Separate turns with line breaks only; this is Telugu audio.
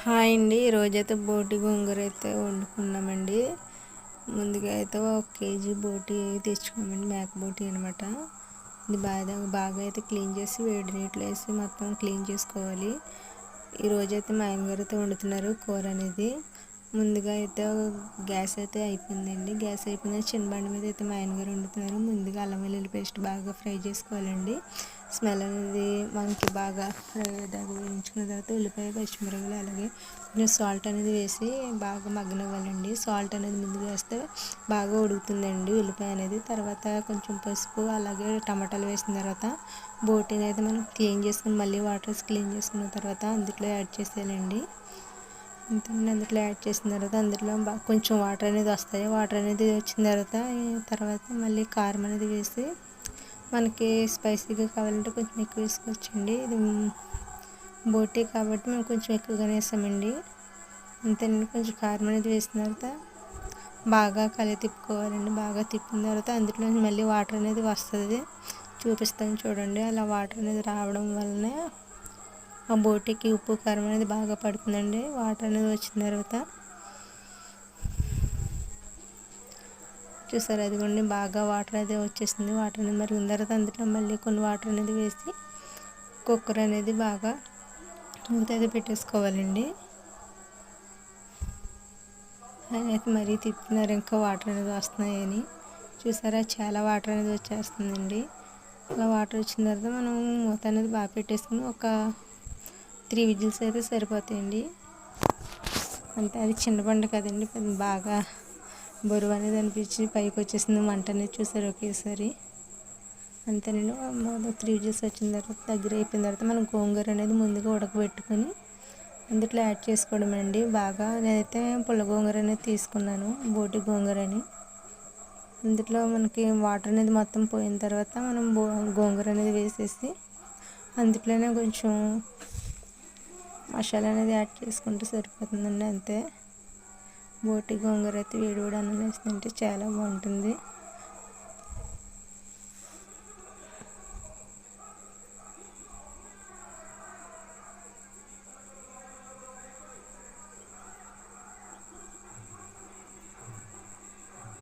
హాయ్ అండి, ఈరోజైతే బోటి గోంగూర అయితే వండుకున్నామండి. ముందుగా అయితే 1 కేజీ బోటి తెచ్చుకున్నామండి, మేక బోటి అనమాట. ఇది బాగా అయితే క్లీన్ చేసి వేడి నీటిలో వేసి మొత్తం క్లీన్ చేసుకోవాలి. ఈరోజైతే మా ఆయనగారితో వండుతున్నారు కూర అనేది. ముందుగా అయితే గ్యాస్ అయితే అయిపోయిందండి. గ్యాస్ అయిపోయింది, చిన్న బండి మీద అయితే మా ఆయనగారు వండుతున్నారు. ముందుగా అల్లం వెల్లుల్లి పేస్ట్ బాగా ఫ్రై చేసుకోవాలండి. స్మెల్ అనేది మనకి బాగా ఫ్రై అయ్యేదాకా వేయించుకున్న తర్వాత ఉల్లిపాయ పచ్చిమిరపకాయలు అలాగే కొంచెం సాల్ట్ అనేది వేసి బాగా మగ్గనివ్వాలండి. సాల్ట్ అనేది ముందుగా వేస్తే బాగా ఉడుకుతుందండి ఉల్లిపాయ అనేది. తర్వాత కొంచెం పసుపు అలాగే టమాటాలు వేసిన తర్వాత బోటీని అయితే మనం క్లీన్ చేసుకుని మళ్ళీ వాటర్ క్లీన్ చేసుకున్న తర్వాత అందులో యాడ్ చేసేయాలండి. అంతేనండి, అందులో యాడ్ చేసిన తర్వాత అందులో కొంచెం వాటర్ అనేది వస్తాయి. వాటర్ అనేది వచ్చిన తర్వాత మళ్ళీ కారం అనేది వేసి మనకి స్పైసీగా కావాలంటే కొంచెం ఎక్కువ వేసుకోవచ్చండి. ఇది బోటీ కాబట్టి మేము కొంచెం ఎక్కువగానే వేసామండి. అంతేనండి, కొంచెం కారం అనేది వేసిన తర్వాత బాగా తిప్పుకోవాలండి. బాగా తిప్పిన తర్వాత అందులో మళ్ళీ వాటర్ అనేది వస్తుంది, చూపిస్తాను చూడండి. అలా వాటర్ అనేది రావడం వల్లనే ఆ బోటీకి ఉప్పు కారం అనేది బాగా పడుతుందండి. వాటర్ అనేది వచ్చిన తర్వాత చూసారు, అదిగోండి బాగా వాటర్ అయితే వచ్చేసింది. వాటర్ అనేది మరిగిన తర్వాత అందులో మళ్ళీ కొన్ని వాటర్ అనేది వేసి కుక్కర్ అనేది బాగా మూత అయితే పెట్టేసుకోవాలండి. ఆయన అయితే మరీ తిప్పుతున్నారు, ఇంకా వాటర్ అనేది వస్తున్నాయని. చూసారా, చాలా వాటర్ అనేది వచ్చేస్తుందండి. అలా వాటర్ వచ్చిన తర్వాత మనం మూత అనేది బాగా పెట్టేసుకుని ఒక 3 విజిల్స్ అయితే సరిపోతాయండి. అంతే, అది చిన్న బండ కదండి, బాగా బరువు అనేది అనిపించి పైకి వచ్చేసింది మంట అనేది. చూసారు ఒకేసారి. అంతేనండి, 3 విజిల్స్ వచ్చిన తర్వాత దగ్గర అయిపోయిన తర్వాత మనం గోంగూర అనేది ముందుగా ఉడకబెట్టుకొని అందులో యాడ్ చేసుకోవడం అండి. బాగా నేనైతే పుల్ల గోంగూర అనేది తీసుకున్నాను, బోటి గోంగూర అని. అందులో మనకి వాటర్ అనేది మొత్తం పోయిన తర్వాత మనం గోంగూర అనేది వేసేసి అందులోనే కొంచెం మసాలా అనేది యాడ్ చేసుకుంటే సరిపోతుందండి. అంతే, బోటి గోంగూర అయితే వేడి వేడి అన్నం వేస్తుంటే చాలా బాగుంటుంది.